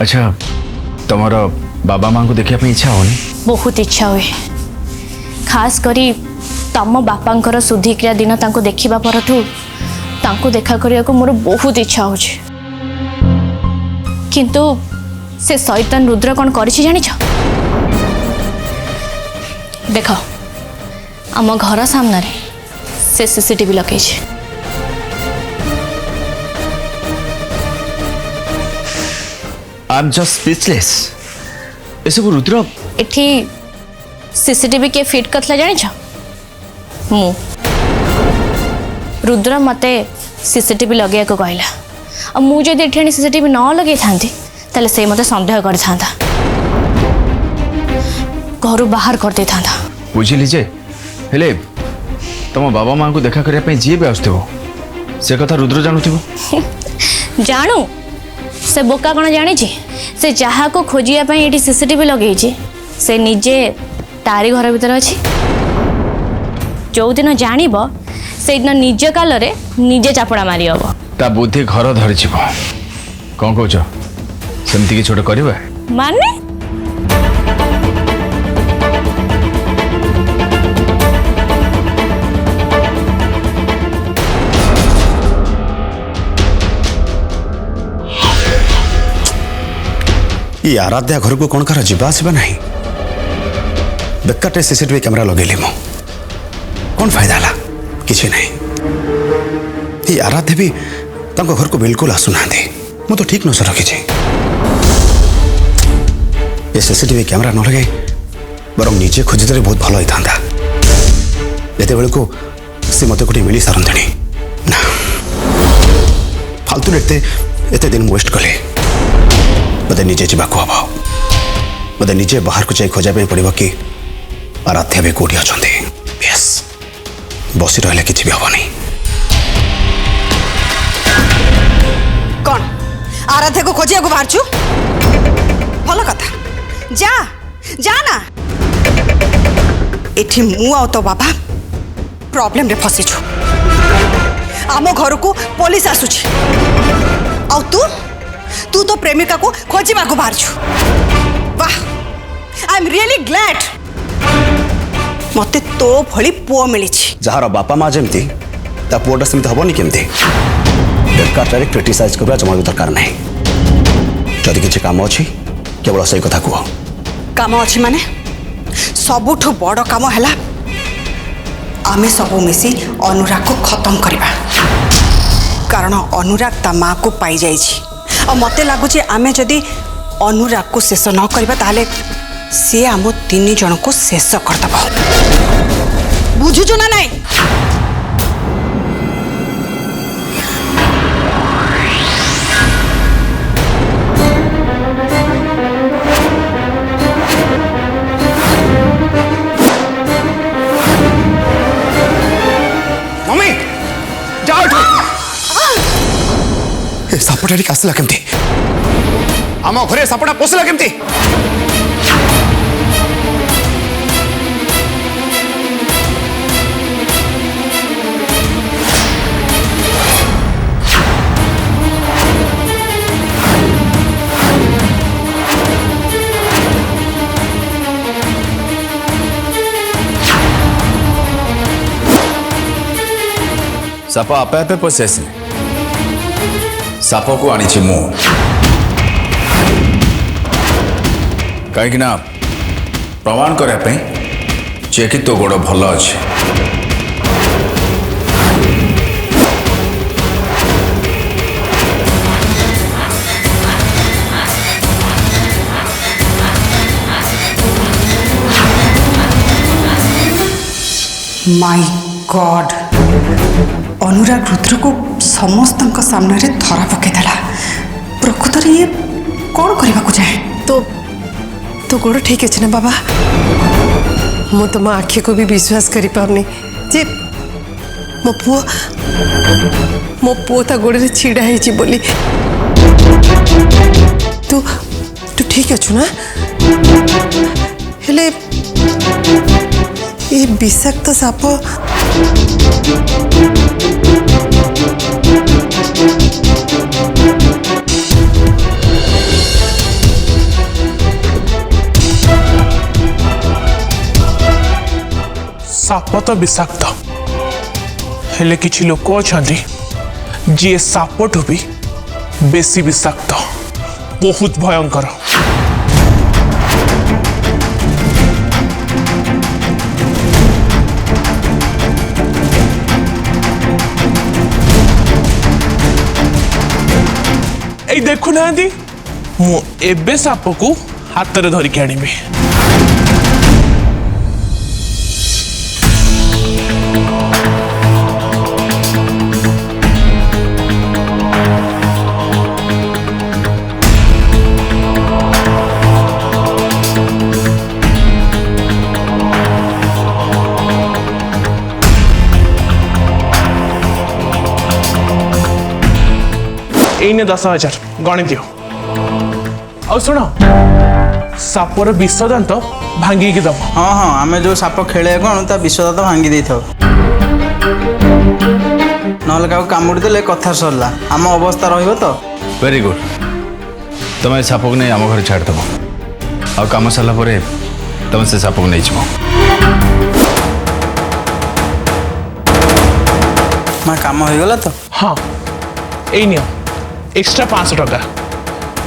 अच्छा तुम्हारा बाबा माँ को देखा इच्छा होनी? बहुत इच्छा हुए, खास करी तम बापांकर शुद्धिक्रिया दिन तांको देखिबा परठू तांको देखा करिया को मोर बहुत इच्छा हो। किंतु से शैतान रुद्र कौन करिछि जानिछ? देख आम घर सामने से सीसीटीवी लगे। I am just speechless. ए सब रुद्र एठी सीसीटीवी के फिट करथला जानिछ? मु रुद्र मते सीसीटीवी लगे को कहला। अब मु जदि एठी सीसीटीवी न लगे थांती ताले से मते संदेह कर थांता, घर बाहर कर दे थांता। बुझिली जे हेले तुम बाबा माँ को देखा करने जी भी आसो से कथा रुद्र जानुथिबो? जानू से बोका कौन जानी से जहाँ को खोजिया ये सीसीटीवी लगे से निजे तारी घर भीतर अच्छी। जो दिन जान से दिन निज काल निजे चापड़ा मारी हम। ता बुद्धि घर धरी कौन कौच सेमती कि छोटे करवा माने ये आराध्या घर को कौन कर जीवा आसवा नहीं? बेकार सीसीटीवी कैमरा लगेली मु कौन फायदा है? किसी नहीं। ये आराध्या भी तंको घर को बिल्कुल आसुना मु तो ठीक नजर रखी। ये सीसीटीवी कैमरा न लगे बर निजे खोजिदे बहुत भल होता ये बेल को सी मत गोटे मिली सारंतणी ना फालतू एते दिन वेस्ट कले मत निजे जावाक हम। मत निजे बाहर को जाई खोजा पड़ो कि आराध्या भी कौटी अच्छा बसी रहा कि भी हम नहीं। कौन आराध्या को खोजिया को बाहर भल कथा जा जा ना। एठी मु आ तो बाबा प्रॉब्लम रे फसी छु। आमो घर को पुलिस आसुची आ तू तो प्रेमिका को खोजिबा को बाहर छु। वाह आई एम रियली ग्लैड मते तो भली पुओ मिली छी। जार बापा माँ जमती ता पुओटा सेमती हबनी केमती? बेकार क्रिटिसाइज करबा जमा दरकार नहीं। जदि किछि काम अछि केवल सही कथा कह। काम अछि माने सबुठु बड़ काम हैला आमे सबु मिसी अनुराग को खत्म करबा। कारण अनुराग ता माँ को पाई जाई छी और मते लागुचे आमे जदि अनुराग को शेष न करबा ताले सी आम तीन जन को शेष करदब। बुझुचु ना नहीं? मम्मी जाओ सापटा आसला केमती? आम घरे सापटा पशला केमती? साप आपे आपे पशि आसिले साप को आनी मु कहीं प्रमाण करने जे कि तो गोड़ भल अच्छे। माय गॉड अनुराग रुद्र को समस्त सामने रे धरा पकेदेला। प्रकृत रे ये कौन करने को चाहे? तो गोड़ ठीक अच्छे ना बाबा? मु तुम आखि को भी विश्वास करी पारनी जे मो पुओ ता गोड़ रे छिड़ा है बोली। तू ठीक अच्छु ना? हेले ये विषाक्त साप तो विषाक्त हेले किछि लोक अछंती जी सापठू भी बेसी विषाक्त बहुत भयंकर। ए देखु ना मु एबे साप को हाथ रे धरिक आनिबे। एने 10,000 गणी दियो। और सुनो सापर विष दांत भांगी दब। हाँ हाँ आमे जो साप खेले कौन ता विष दांत भांगी दे थाओ नहले का कामुड़ी देले कथा सरला आम अवस्था रहिबो तो। वेरी गुड तुम साप को नहीं आम घर छाड़देव आ कम सरला तुम से साप को नहीं जीव। मां काम हो गला तो। हाँ ए नियो एक्स्ट्रा 500 टका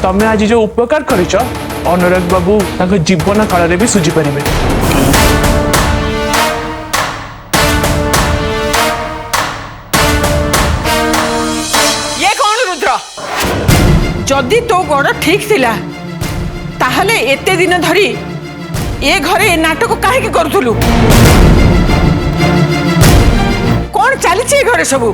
तमें आज जो उपकार करिच अनुराग बाबू ताको जीवन काल रे भी सुझी परिबे। ये कौन रुद्र जदि तो गोड़ ठीक थिला ताहले एते दिन धरी ए घरे ए नाटक काहे करूथलु कौन चली ए घरे सबू।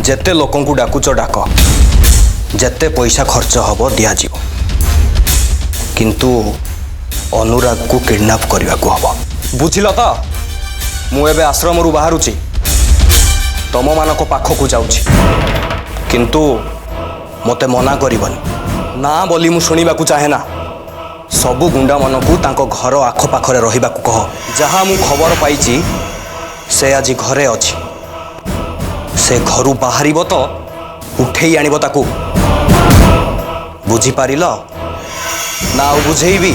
जेते लोकों को डाकुच डाक जेते पैसा खर्च हब दिज्व किंतु अनुराग को किडनैप करने को हम बुझिल तो मुझे आश्रम रु बाहर तुम मान पाख को जाऊँगी किंतु मते मना करबनी ना बोली मु शुणा चाहे ना सबू गुंडा मन को तांको घर आखपाखरे रहिबा को कह जहाँ मु खबर पाई से आज घरे अच्छी से घर बाहर तो उठे आनिब ताकू बुझीपार ना बुझेबी।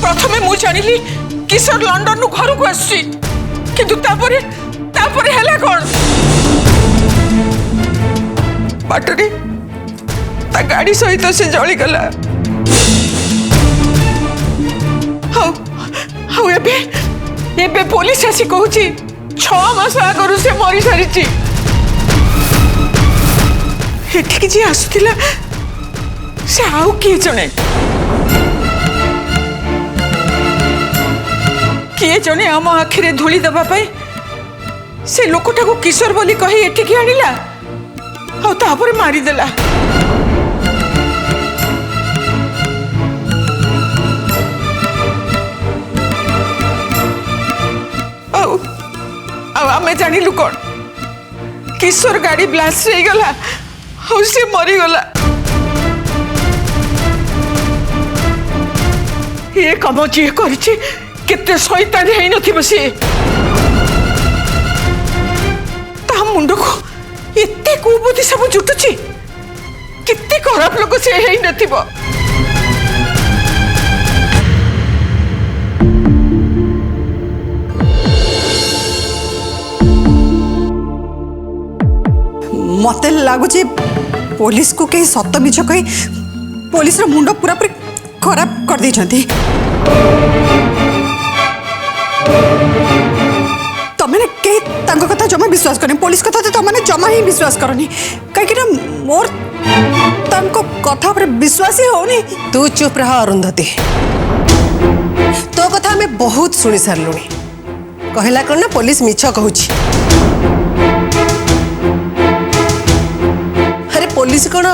प्रथमे मु जानिली किशोर लंडन नु घर को आसी किंतु तापरे तापरे हला कोन बाटरी ता गाड़ी सहित से जली गला। हाउ एबे पुलिस आसी कहूची 6 मास आगरु से मरी सारी एठिक जी आसुला से आउ किए जने आम आखिरे धूली दबा पाई से लोकटा को किशोर बोली कही एठिक आनिला आ तापर मारिदेला। आमे जानिलु कौन किशोर गाड़ी ब्लास्ट हो गला और से मरी गला। ये कम जी करिछि केते शैतान हेई नथिबो से ता मुंड को एते कुबुद्धि सब जुटुछि केते खराब लोक से हेई नथिबो। मत लगुच पुलिस को कहीं सत मिछ कही पुलिस मुंड पूरा पूरी खराब कर देछंती। तमने कहीं तांको कथा जमा विश्वास करनी पुलिस कथा तो तमने जमा ही विश्वास करनी कहीं मोर तांको कथा पर विश्वास ही होनी। तू चुप रहा अरुंधति तो कथा हमें बहुत शुणी सारूनी कहला कौन ना पुलिस मिछ कहूची। अरे पुलिस कौन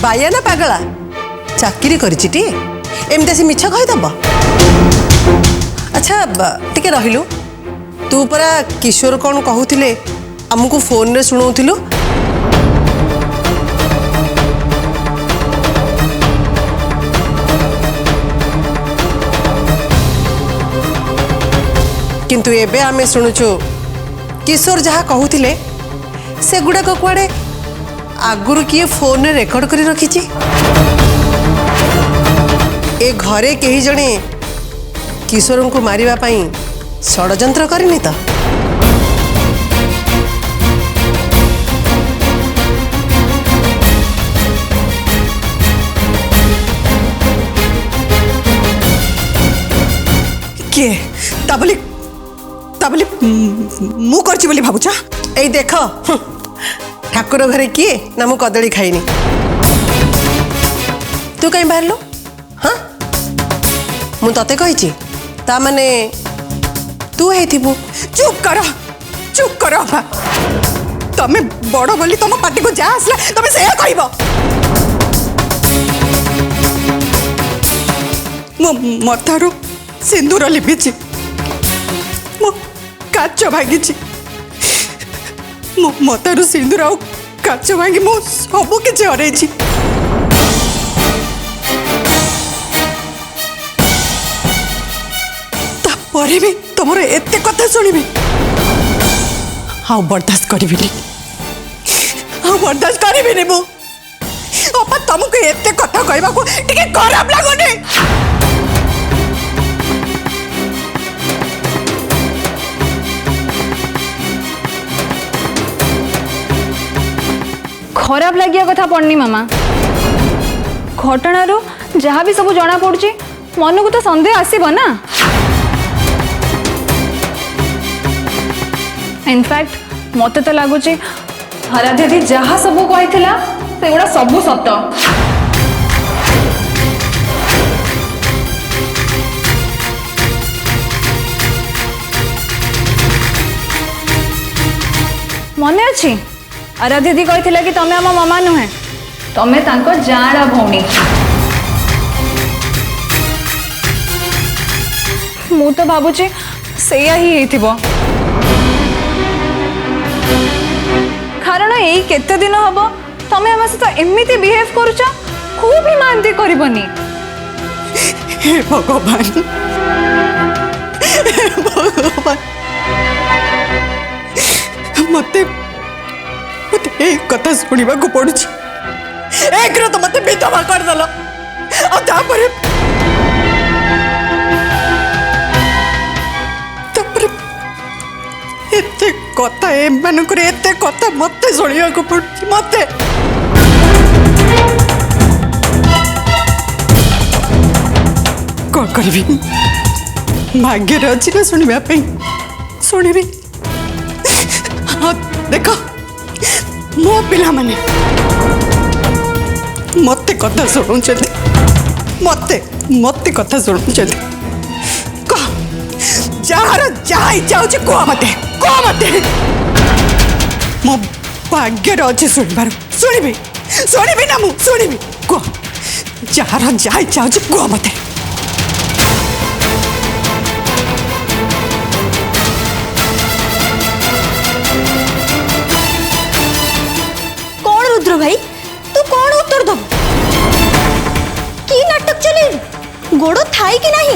बाया ना पागला चाकरी करिचिटी एमती से मिछ कहीदब अच्छा टिके रहिलु तू परा किशोर कौन कहूथिले हमको फोन रे सुनाउथिलु किंतु एबे आमे सुनुचु किशोर जहाँ कहूथिले से गुड़ाक कुआडे आगुरु किए फोन रे रेकर्ड करी रखिची ए घरे केही जणे किशोर को मारिबा पई षडयंत्र करनी तो किए ताबली ताबली मु करची बोली भाबुछ एई देख ठाकुर घरे किए ना मु कदली खाइनी तू कहीं बाहर लो हाँ मु तते कहिची ता माने तू हेथिबु चुप करो बा तमे बड़ बोली तुम पार्टी को जा आसला तमे से कहबो मो मथारू सिंदूर लिपिची मो काच भांगी मो मथारू सिंदूर आ काच भांगी मो सब किछि हरैछि तापर भी तुमर एते कथा सुनिबी हाँ बर्दाश्त करिबिनी हाँ बर्दाश्त करिबिनी मु अपा तुमको एते कथा कहबा को टिके खराब लागोनी खराब लगिया कथा पड़नी मामा घटनारू जहाँ भी सब जना पड़ुची मन को तो संदेह आसीबो ना इनफैक्ट मते तो लगुच आराध्या दी जहाँ सब कही से गुड़ा सब सत मन अच्छी आराध्या दी कही कि तमें आम मामा नुहे तमें तांको जाड़ा भौणी मु तो भावुची सेया ही हेतिबो कारण यही केते दिन हम तमें आम सहित एमती बिहेव करुच खूब ही मानती करबनी हे भगवान हे भगवान मते मते एक कथा सुनिबा को पड़ुची एक रो तो मते विधवा कर दलो आ तापरे एते कथा ए मानकर एते कथा मते सुनिबा को पड़ुची मते कौन करी भाग्य अच्छी ना शुणा शुणी हाँ देख मो पिला माने मते कथा शुणुचे मते मते कथा शुणुचे कह जार जहाँ इच्छा हो कह मते मो भाग्य अच्छे शुणबार शुणबी ना मु शुणबी कह जार जहाँ इच्छा हो कह मते भाई तू कौन उत्तर दब की नाटक चले गोड़ थाई कि नहीं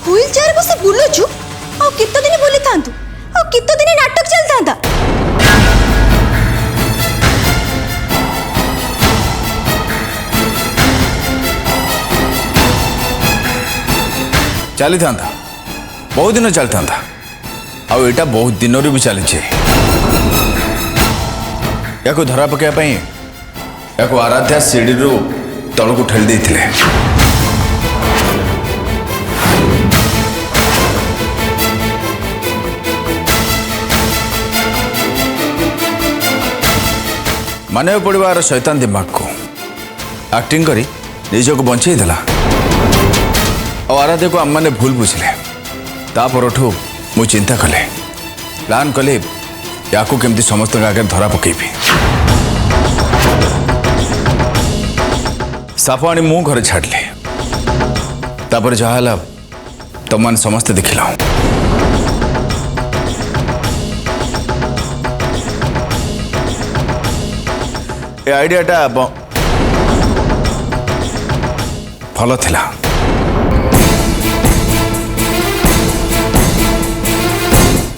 व्हील चेयर बस बुलुचु आ कितो दिन बोली थांतु आ कितो दिन नाटक चलता चली था बहुत दिन चली था आईटा बहुत दिन भी चली या धरा पकड़ाई या आराध्या सीढ़ी तल को ठेली देते माने पड़वार शैतान दिमाग को एक्टिंग करी निज को बंचे देला आराध्या को आम मैंने भूल बुझले तापरठू मु चिंता कले प्लान कले या केमती समस्त आगे धरा पकेबी साप आनी मु घरे छाड़ले तापर जहाँ तुम मैंने समस्ते देखिल ए आइडियाटा भल थिला।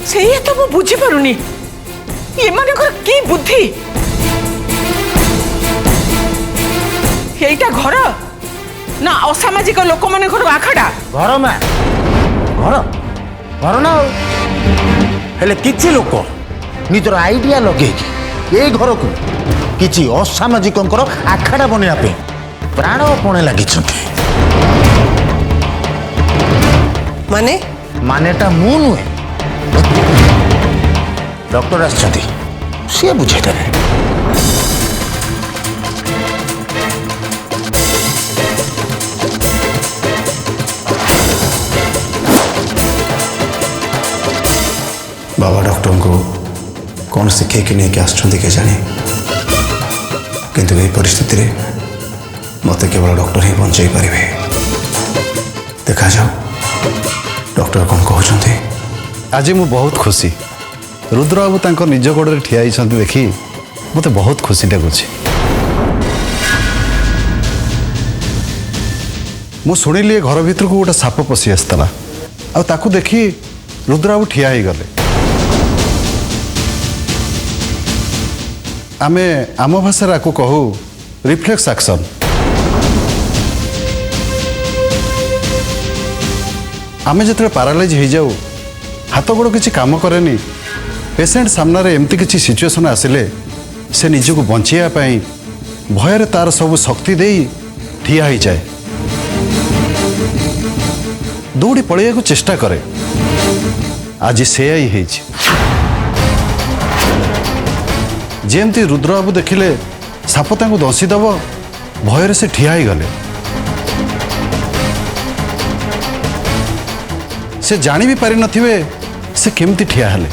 ସେଇଆ ତ ମୁଁ ବୁଝିପାରୁନି ଏମାନଙ୍କର କି ବୁଦ୍ଧି। ଏଇଟା ଘର ନା ଅସାମାଜିକ ଲୋକମାନଙ୍କର ଆଖଡ଼ା? घर में घर घर ना हेले किछि लोक निजर आइडिया लगे ए घर को किछि असामाजिक आखड़ा बनया पे प्राण पणे लगी माने मानेटा मु नुहे डॉक्टर आछंती से बुझे देबे। बाबा डॉक्टर को कौन शिखे कि नहीं आसुँच के जानी किंतु ये परिस्थिति रे मत केवल डॉक्टर ही बंचाई पारे। देखा जाओ डॉक्टर कौन कहते। आज मु बहुत खुशी रुद्र बाबू तांको निज गोड़े ठिया होइछन्ति देखी मते बहुत खुशी लगुच। मु शुणिली घर भीतर को गोटे साप पशि आसला आ ताकू देखी रुद्र बाबू ठिया हो गले। आमे आम भाषा को कहू रिफ्लेक्स एक्शन। आमे जिते पैरालाइज हो जाऊ हाथ गोड़ किसी काम करेनी पेसेंट सामने रे एमती किसी सिचुएशन आसिले से निजको बचाई भयर तार सब शक्ति दे ठिया हो जाए दौड़ी पलैया को चेष्टा करे। आज से ही जेमती रुद्र बाबू देखिले साप तांको दसी दब भयर से ठिया ही गले। से जानी भी पारि नथिबे से केमती ठिया हेले।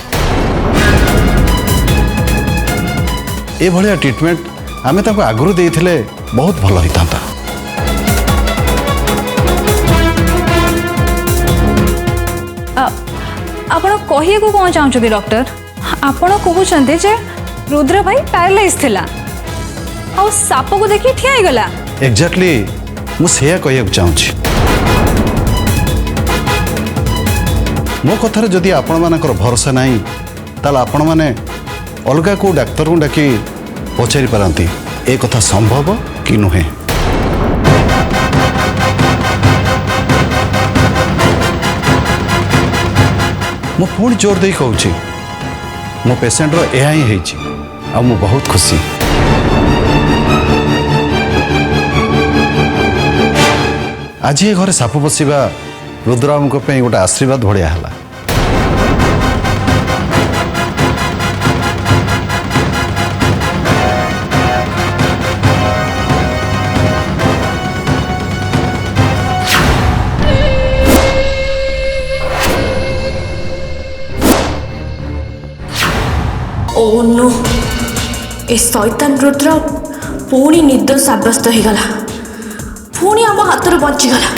ए भलिया ट्रीटमेंट आमे ताको आगुरु देइथिले बहुत भल होइतांता। आपण कहिए को कौन चाहते डॉक्टर? आपण कहते जे रुद्र भाई पैरालाइज थिला आ साप को देखि ठिया ही गला। एग्जैक्टली मु सेया कहया चाहूची। मो कथार जदि आपण मानकर भरोसा नहीं ताल आपण माने अलगा को डाक्तर को डाकी पचारि पारती ए कथा संभव कि नुहे। मु पुणी जोर दे कहूची मो पेसेंट रो एहा ही हेची आ मु बहुत खुशी। आज ये घरे साप पशिबा रुद्रबाबू गोटे आशीर्वाद भड़िया है। ओ नो ए शैतान रुद्र पुणी निर्दोष साब्यस्त हो गला पुणी आम हाथ बचीगला।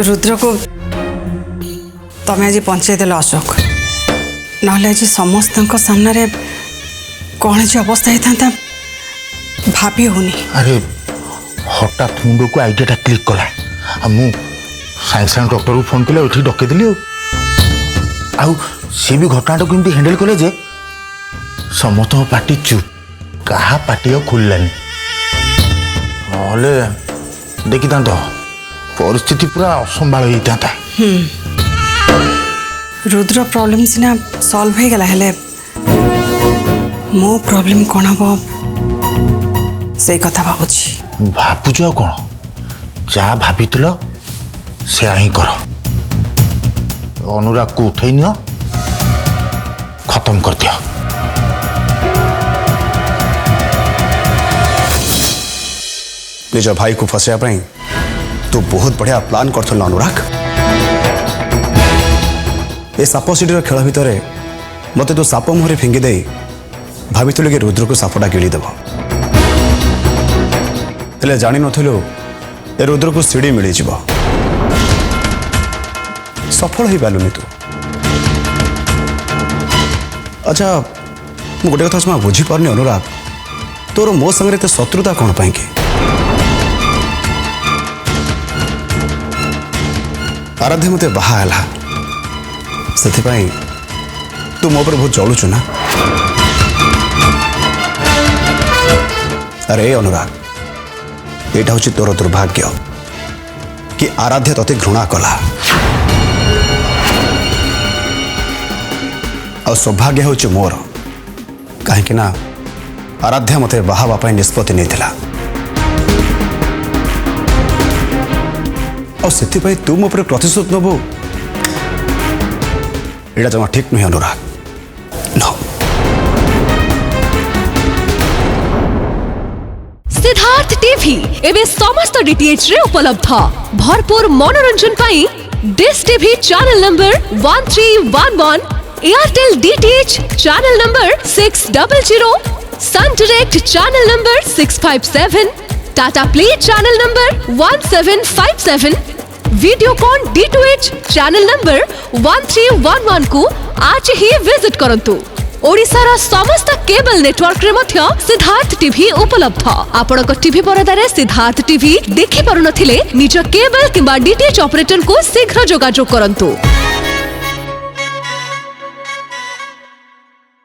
रुद्र को तमें आज बंचाईदेल अशोक ना आज समस्त सामने कौन जो अवस्था होता भाभी होनी। अरे हठात मुंड को आइडिया क्लिक कला मु साइंस डॉक्टर को फोन कले उठी डकईदेली आउ सी भी घटना को एमती हैंडल कले जे समस्त पार्टी चुप कहा पार्टी खुललानी ना देखी था परिस्थिति पूरा असंभाल होता। रुद्र प्रॉब्लम सीना सॉल्व हो गला हेले मो प्रॉब्लम कौन हम से कथा भावुची। भावुच कौन जहाँ भाविल से ही कर अनुराग को उठे नि खत्म कर दिया। निज भाई को फसाया तू बहुत बढ़िया प्लान कर अनुराग। ए साप सीढ़ी खेल भितर मत तू साप मुहरे फिंगी दे भाभी कि रुद्र को सापटा गिलीदेव हेले जानी नथिलु ए रुद्र को सीढ़ी मिल सफल हो पालुनी तू। अच्छा मु गोटे कथा बुझीपारनी अनुराग तोर मो संगे तो शत्रुता कौन पाई कि आराध्य मते बाहा से तू मो पर बहुत जलुचु ना। अरे अनुराग एटा हूँ तोर दुर्भाग्य कि आराध्य तते घृणा कला और सौभाग्य हूँ मोर कहीं ना आराध्य मते बाहा निष्पत्ति नहीं और से तू मो पर प्रतिशोध नबू एटा जमा ठीक नुहे अनुराग। नो सिद्धार्थ टीवी एवं समस्त डीटीएच रे उपलब्ध भरपूर मनोरंजन पाई dish TV channel number 1311 Airtel DTH channel number 600 Sun Direct channel number 657 Tata Play channel number 1757 Videocon D2H channel number 1311 को आज ही विजिट करंतु। ओडिशार समस्त केबल नेटवर्क रे मध्य सिद्धार्थ टीवी उपलब्ध। आपनक टीवी परदारे सिद्धार्थ टीवी देखि पारु नथिले निज केबल किबा डीटीएच ऑपरेटर को शीघ्र जोगाजोग करंतु।